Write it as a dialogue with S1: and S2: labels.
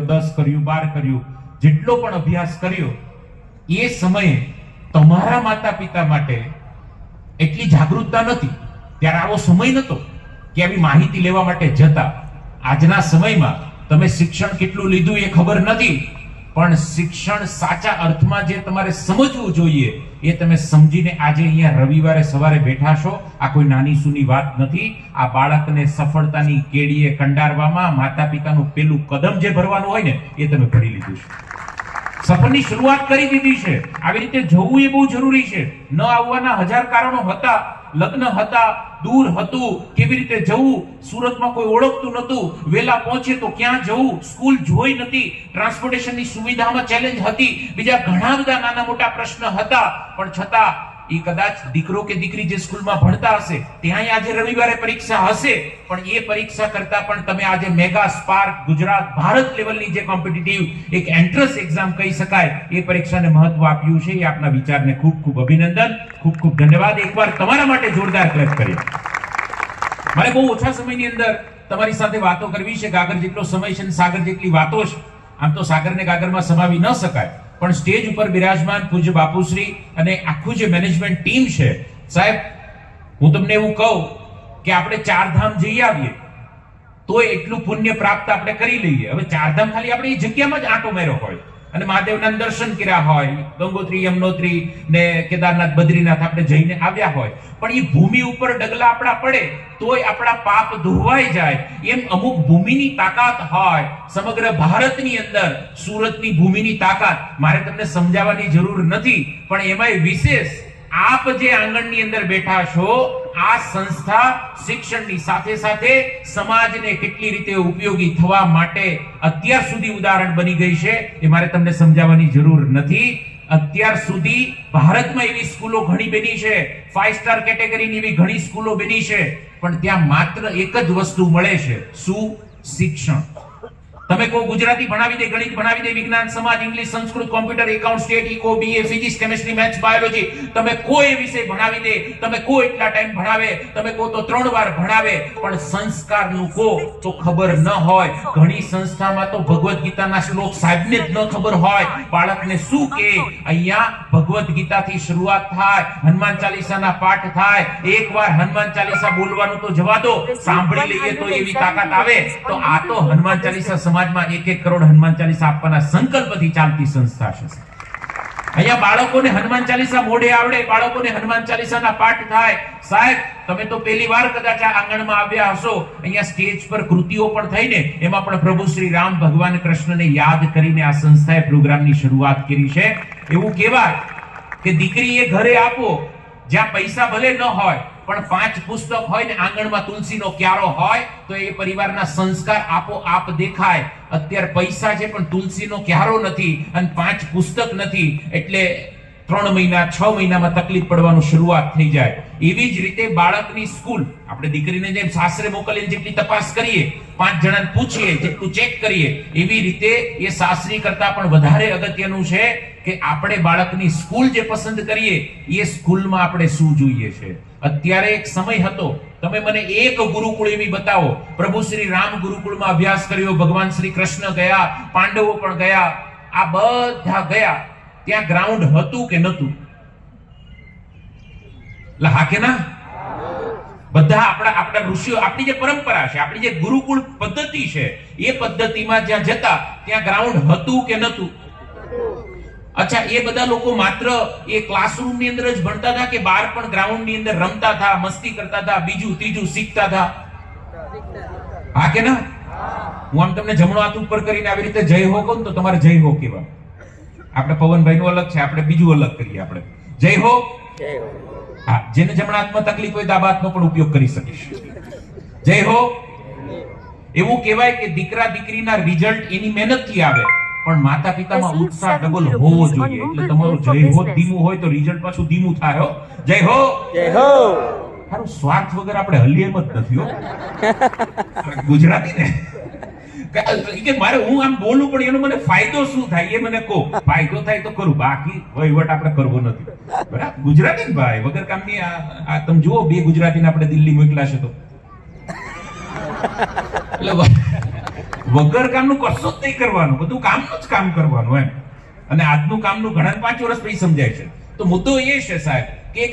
S1: 10 કર્યું 12 કર્યું જેટલો પણ અભ્યાસ કર્યો એ સમયે તમારા માતા પિતા માટે એટલી જાગૃતતા નથી, ત્યારે આવો સમય નતો કે આવી માહિતી લેવા માટે જતા. આજના સમયમાં તમે શિક્ષણ કેટલું લીધું એ ખબર નથી, પણ શિક્ષણ સાચા અર્થમાં જે તમારે સમજવું જોઈએ એ તમે સમજીને આજે અહીંયા રવિવારે સવારે બેઠા છો. આ કોઈ નાની સૂની વાત નથી. આ બાળકને સફળતાની કેડીએ કંડારવામાં માતા પિતાનું પેલું કદમ જે ભરવાનું હોય ને એ તમે ભરી લીધું છે. સફરની શરૂઆત કરી દીધી છે. આવી રીતે જવું એ બહુ જરૂરી છે. ન આવવાના હજાર કારણો હતા, લગ્ન હતા, દૂર હતું, કેવી રીતે જવું, સુરતમાં કોઈ ઓળખતું નતું, વેલા પહોંચે તો ક્યાં જવું, સ્કૂલ જોઈ નથી, ટ્રાન્સપોર્ટેશનની સુવિધામાં ચેલેન્જ હતી, બીજા ઘણા બધા નાના મોટા પ્રશ્ન હતા. પણ છતાં એ કદાચ દીકરો કે દીકરી જે સ્કૂલમાં ભણતા હશે ત્યાં આજે રવિવારે પરીક્ષા હશે, પણ એ પરીક્ષા કરતા પણ તમે આજે મેગા સ્પાર્ક ગુજરાત ભારત લેવલની જે કોમ્પિટિટિવ એક એન્ટ્રન્સ એક્ઝામ કહી શકાય એ પરીક્ષાને મહત્વ આપ્યું છે. એ આપના વિચારને ખૂબ ખૂબ અભિનંદન, ખૂબ ખૂબ ધન્યવાદ. એકવાર તમારા માટે જોરદાર ક્લેપ કરીએ. મારે બહુ ઓછા સમયની અંદર તમારી સાથે વાતો કરવી છે. ગાગર જેટલો સમય છે ને સાગર જેટલી વાતો છે. આમ તો સાગરને ગાગરમાં સમાવી ન શકાય, પણ સ્ટેજ ઉપર બિરાજમાન પૂજ્ય બાપુશ્રી અને આખું જે મેનેજમેન્ટ ટીમ છે, સાહેબ હું તમને એવું કહું કે આપણે ચારધામ જઈ આવીએ તો એટલું પુણ્ય પ્રાપ્ત આપણે કરી લઈએ. હવે ચારધામ ખાલી આપણે એ જગ્યામાં જ આંટો માર્યો હોય અને મહાદેવના દર્શન કર્યા હોય, ગંગોત્રી, યમનોત્રી ને કેદારનાથ, બદ્રીનાથ આપણે જઈને આવ્યા હોય, પણ એ ભૂમિ ઉપર ડગલા આપણા પડે તોય આપણા પાપ ધોવાઈ જાય. એમ અમુક ભૂમિની તાકાત હોય. સમગ્ર ભારતની અંદર સુરતની ભૂમિની તાકાત મારે તમને સમજાવવાની જરૂર નથી, પણ એમાંય વિશેષ આપ જે આંગણની અંદર બેઠા છો, આ સંસ્થા શિક્ષણની સાથે સાથે સમાજને કેટલી રીતે ઉપયોગી થવા માટે અત્યાર સુધી ઉદાહરણ બની ગઈ છે એ મારે તમને સમજાવવાની જરૂર નથી. અત્યાર સુધી ભારતમાં એવી સ્કૂલો ઘણી બની છે, 5 સ્ટાર કેટેગરીની એવી ઘણી સ્કૂલો બની છે, પણ ત્યાં માત્ર એક જ વસ્તુ મળે છે. શું? શિક્ષણ. તમે કોઈ ગુજરાતી ભણાવી દે, ગણિત ભણાવી દે, વિજ્ઞાન, સમાજ, English, Sanskrit, computer, account, state, eco, BA, physics, chemistry, maths, biology, તમે કોઈ વિષય ભણાવી દે, તમે કોઈ એટલા ટાઈમ ભણાવે, તમે કહો તો 3 વાર ભણાવે, પણ સંસ્કારનું કહો તો ખબર ન હોય. ઘણી સંસ્થામાં તો ભગવદ્ ગીતાના શ્લોક સાહેબને જ ન ખબર હોય. બાળકને શું કે અહીંયા ભગવદ્ ગીતાથી શરૂઆત થાય, હનુમાન ચાલીસાના પાઠ થાય. એકવાર હનુમાન ચાલીસા બોલવાનું તો જવા દો, સાંભળી લઈએ તો એવી તાકાત આવે. તો આ તો હનુમાન ચાલીસા સમાજમાં 1 કરોડ હનુમાન ચાલીસા આપવાના સંકલ્પથી ચાલતી સંસ્થા છે. અહીંયા બાળકોને હનુમાન ચાલીસા મોઢે આવડે, બાળકોને હનુમાન ચાલીસાના પાઠ થાય. સાહેબ તમે તો પહેલી વાર કદાચ આ આંગણમાં આવ્યા હશો, અહીંયા સ્ટેજ પર કૃતિઓ પણ થઈને એમાં પણ પ્રભુ શ્રી રામ ભગવાન કૃષ્ણને યાદ કરીને આ સંસ્થાએ પ્રોગ્રામની શરૂઆત કરી છે. એવું કહેવાય કે દીકરી એ ઘરે આપો જ્યાં પૈસા ભલે ન હોય, પણ 5 પુસ્તક હોય ને આંગણમાં તુલસીનો ક્યારો હોય તો એ પરિવારના સંસ્કાર આપોઆપ દેખાય. અત્યારે પૈસા છે પણ તુલસીનો ક્યારો નથી અને 5 પુસ્તક નથી, એટલે 3 મહિના 6 મહિનામાં તકલીફ પડવાનું શરૂઆત થઈ જાય. એવી જ રીતે બાળકની સ્કૂલ, આપણે દીકરીને જેમ સાસરે મોકલીને જેટલી તપાસ કરીએ, 5 જણાને પૂછીએ, જેટલું ચેક કરીએ, એવી રીતે એ સાસરી કરતા પણ વધારે અગત્યનું છે કે આપણે બાળકની સ્કૂલ જે પસંદ કરીએ એ સ્કૂલમાં આપણે શું જોઈએ છે. અત્યારે એક સમય હતો, તમે મને એક ગુરુકુળ એવી બતાવો. પ્રભુ શ્રી રામ ગુરુકુળમાં અભ્યાસ કર્યો, ભગવાન શ્રી કૃષ્ણ ગયા, પાંડવો પણ ગયા, આ બધા ગયા, ત્યાં ગ્રાઉન્ડ હતું કે નતું? હા કે ના? બધા આપણા ઋષિઓ, આપણી જે પરંપરા છે, આપણી જે ગુરુકુળ પદ્ધતિ છે, એ પદ્ધતિમાં જ્યાં જતા ત્યાં ગ્રાઉન્ડ હતું કે નતું? અચ્છા, એ બધા લોકો માત્ર એ ક્લાસરૂમ ની અંદર જ ભણતા હતા કે બહાર પણ ગ્રાઉન્ડ ની અંદર રમતા હતા, મસ્તી કરતા હતા, બીજું ત્રીજું શીખતા હતા? હા કે ના? હું આમ તમને જમણો હાથ ઉપર કરીને આવી રીતે જય હો કહું તો તમારે જય હો કેવા. આપણે પવનભાઈ નું અલગ છે, આપણે બીજું અલગ કરીએ. આપણે જય હો. હા, જેને જમણા હાથમાં તકલીફ હોય તો આ હાથનો પણ ઉપયોગ કરી શકીશ. જય હો. એવું કહેવાય કે દીકરા દીકરીના રિઝલ્ટ એની મહેનતથી આવે, પણ માતા પિતામાં ઉત્સાહ ડબલ હોવો જોઈએ. એટલે તમારું જય હો ધીમું હોય તો રિઝલ્ટ પાછું ધીમું થાય. હો, જય હો. જય હો. સારું, સ્વાર્થ વગર આપણે હલીએ એમ જ નથી. હો ગુજરાતી ને કે મારે હું આમ બોલું પણ એનો મને ફાયદો શું થાય એ મને કહો. ફાયદો થાય તો કરું, બાકી વહીવટ આપણે કરવો નથી. બરાબર? ગુજરાતી ને ભાઈ, વગર કામની આ તમે જુઓ, 2 ગુજરાતીને આપણે દિલ્હી મોકલા છે તો એટલે વગર કામનું કશું જ નહીં કરવાનું, બધું કામનું જ કામ કરવાનું એમ. અને આજનું કામનું ઘણા 5 વર્ષ પછી સમજાય છે. તો મુદ્દો એ છે સાહેબ કે એક